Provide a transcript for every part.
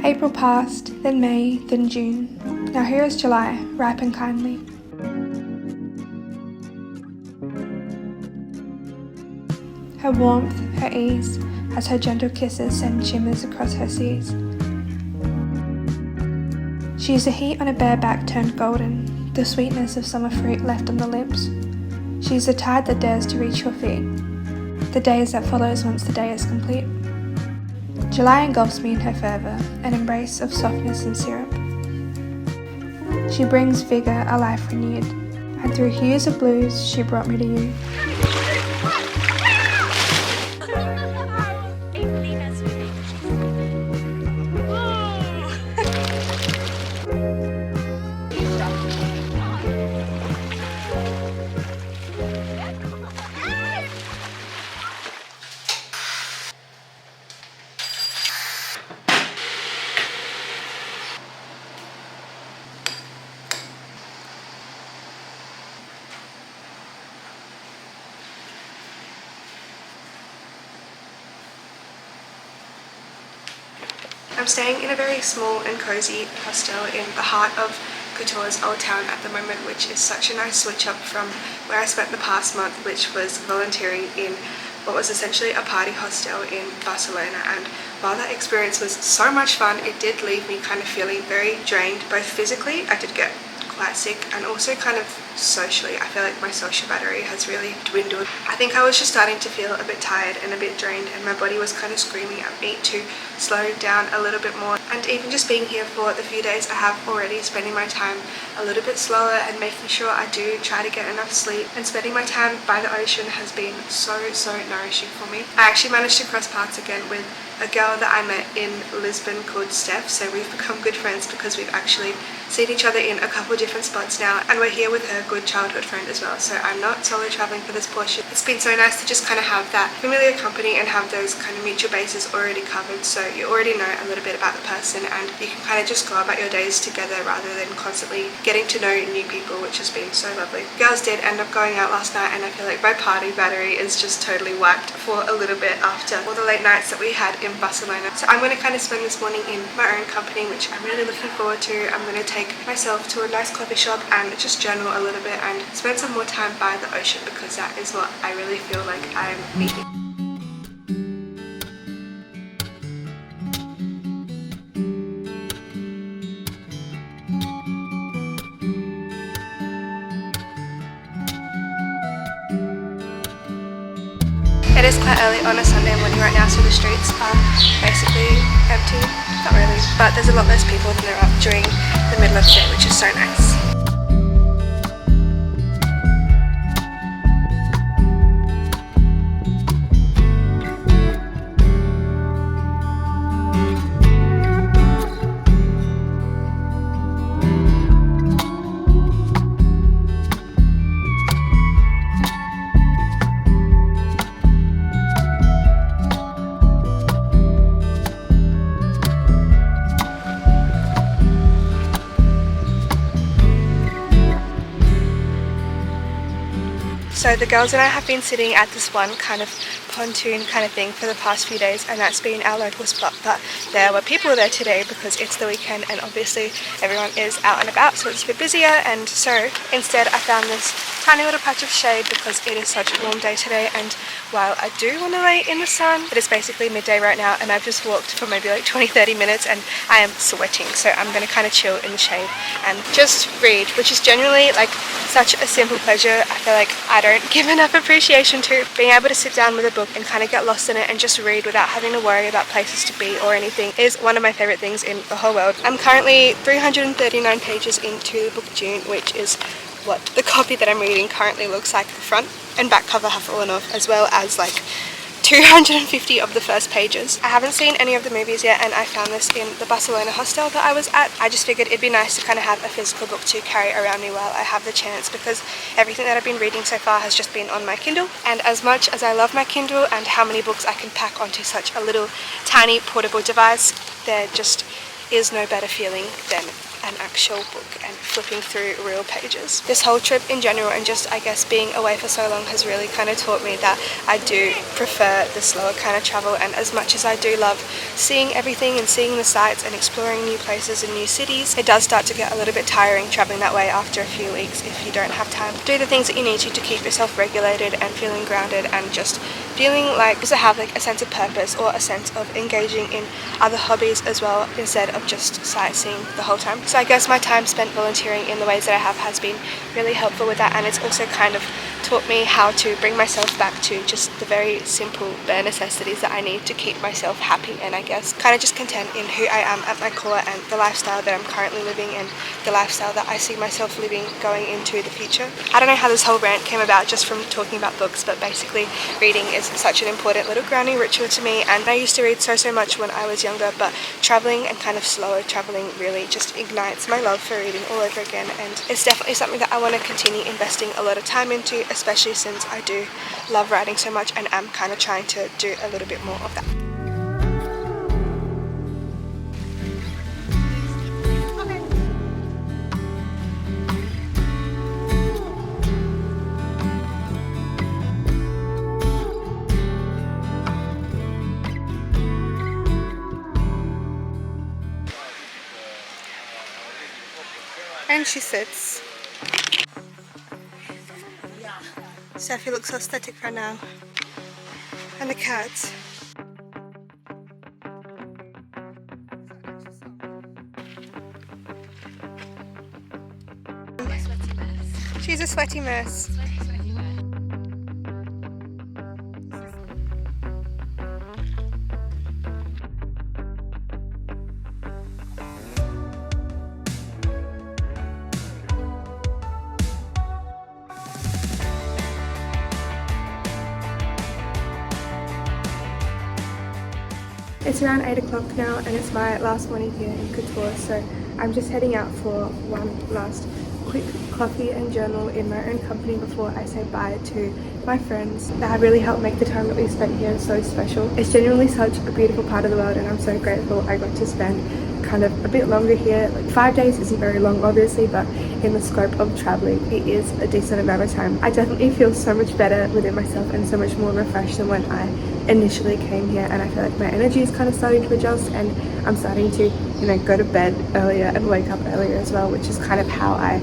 April passed, then May, then June. Now here is July, ripe and kindly. Her warmth, her ease, as her gentle kisses send shimmers across her seas. She is the heat on a bare back turned golden, the sweetness of summer fruit left on the lips. She is the tide that dares to reach your feet, the days that follows once the day is complete. July engulfs me in her fervour, an embrace of softness and syrup. She brings vigour, a life renewed, and through hues of blues she brought me to you. I'm staying in a very small and cosy hostel in the heart of Kotor's old town at the moment, which is such a nice switch up from where I spent the past month, which was volunteering in what was essentially a party hostel in Barcelona. And while that experience was so much fun, it did leave me kind of feeling very drained, both physically, I did get quite sick, and also kind of socially. I feel like my social battery has really dwindled. I think I was just starting to feel a bit tired and a bit drained, and my body was kind of screaming at me to slow down a little bit more. And even just being here for the few days I have already, spending my time a little bit slower and making sure I do try to get enough sleep, and spending my time by the ocean has been so nourishing for me. I actually managed to cross paths again with a girl that I met in Lisbon called Steph, so we've become good friends because we've actually seen each other in a couple different spots now, and we're here with her good childhood friend as well, so I'm not solo traveling for this portion. It's been so nice to just kind of have that familiar company and have those kind of mutual bases already covered, so you already know a little bit about the person and you can kind of just go about your days together rather than constantly getting to know new people, which has been so lovely. Girls did end up going out last night, and I feel like my party battery is just totally wiped for a little bit after all the late nights that we had in Barcelona. So I'm going to kind of spend this morning in my own company, which I'm really looking forward to. I'm going to take myself to a nice coffee shop and just journal a little bit and spend some more time by the ocean, because that is what I really feel like I'm needing. It is quite early on a Sunday morning right now, so the streets are basically empty. Not really, but there's a lot less people than there are during the middle of the day, which is so nice. So the girls and I have been sitting at this one kind of pontoon kind of thing for the past few days, and that's been our local spot, but there were people there today because it's the weekend and obviously everyone is out and about, so it's a bit busier. And so instead I found this tiny little patch of shade because it is such a warm day today, and while I do want to lay in the sun, it is basically midday right now and I've just walked for maybe like 20-30 minutes and I am sweating, so I'm going to kind of chill in the shade and just read, which is generally like such a simple pleasure. I feel like I don't give enough appreciation to being able to sit down with a book and kind of get lost in it and just read without having to worry about places to be or anything is one of my favorite things in the whole world. I'm currently 339 pages into the book Dune, which is what the copy that I'm reading currently looks like. The front and back cover have fallen off, as well as like 250 of the first pages. I haven't seen any of the movies yet, and I found this in the Barcelona hostel that I was at. I just figured it'd be nice to kind of have a physical book to carry around me while I have the chance, because everything that I've been reading so far has just been on my Kindle, and as much as I love my Kindle and how many books I can pack onto such a little tiny portable device, there just is no better feeling than an actual book and flipping through real pages. This whole trip in general, and just I guess being away for so long, has really kind of taught me that I do prefer the slower kind of travel. And as much as I do love seeing everything and seeing the sights and exploring new places and new cities, it does start to get a little bit tiring traveling that way after a few weeks if you don't have time to do the things that you need to keep yourself regulated and feeling grounded, and just feeling like to have like a sense of purpose or a sense of engaging in other hobbies as well, instead of just sightseeing the whole time. So I guess my time spent volunteering in the ways that I have has been really helpful with that, and it's also kind of taught me how to bring myself back to just the very simple bare necessities that I need to keep myself happy, and I guess kind of just content in who I am at my core and the lifestyle that I'm currently living and the lifestyle that I see myself living going into the future. I don't know how this whole rant came about just from talking about books, but basically reading is such an important little grounding ritual to me, and I used to read so much when I was younger, but traveling and kind of slower traveling really just ignites my love for reading all over again, and it's definitely something that I want to continue investing a lot of time into, especially since I do love writing so much and am kind of trying to do a little bit more of that. And she sits. Sophie looks so aesthetic right now. And the cats. She's a sweaty mess. It's around 8 o'clock now, and it's my last morning here in Kotor, so I'm just heading out for one last quick coffee and journal in my own company before I say bye to my friends that have really helped make the time that we spent here so special. It's genuinely such a beautiful part of the world, and I'm so grateful I got to spend kind of a bit longer here. Like 5 days isn't very long obviously, but in the scope of traveling it is a decent amount of time. I definitely feel so much better within myself and so much more refreshed than when I initially came here, and I feel like my energy is kind of starting to adjust, and I'm starting to, you know, go to bed earlier and wake up earlier as well, which is kind of how I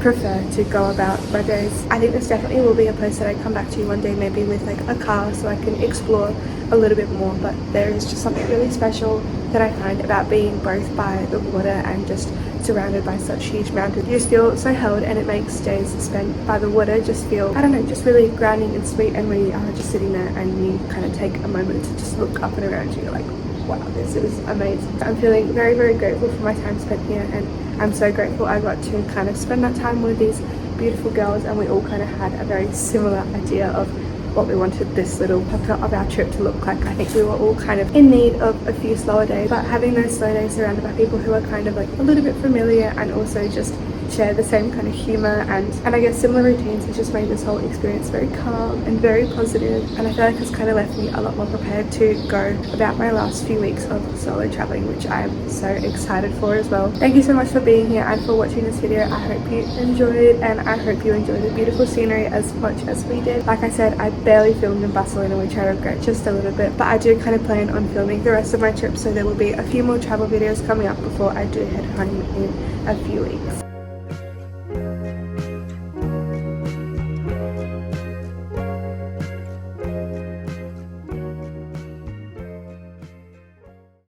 prefer to go about my days. I think this definitely will be a place that I come back to one day, maybe with like a car, so I can explore a little bit more, but there is just something really special that I find about being both by the water and just surrounded by such huge mountains. You just feel so held, and it makes days spent by the water just feel, I don't know, just really grounding and sweet. And when you are just sitting there and you kind of take a moment to just look up and around you, you're like, wow, this is amazing. I'm feeling very grateful for my time spent here, and I'm so grateful I got to kind of spend that time with these beautiful girls, and we all kind of had a very similar idea of what we wanted this little chapter of our trip to look like. I think we were all kind of in need of a few slower days, but having those slow days surrounded by people who are kind of like a little bit familiar and also just share the same kind of humor and I guess similar routines has just made this whole experience very calm and very positive, and I feel like it's kind of left me a lot more prepared to go about my last few weeks of solo traveling, which I'm so excited for as well. Thank you so much for being here and for watching this video. I hope you enjoyed, and I hope you enjoyed the beautiful scenery as much as we did. Like I said, I barely filmed in Barcelona, which I regret just a little bit, but I do kind of plan on filming the rest of my trip, so there will be a few more travel videos coming up before I do head home in a few weeks.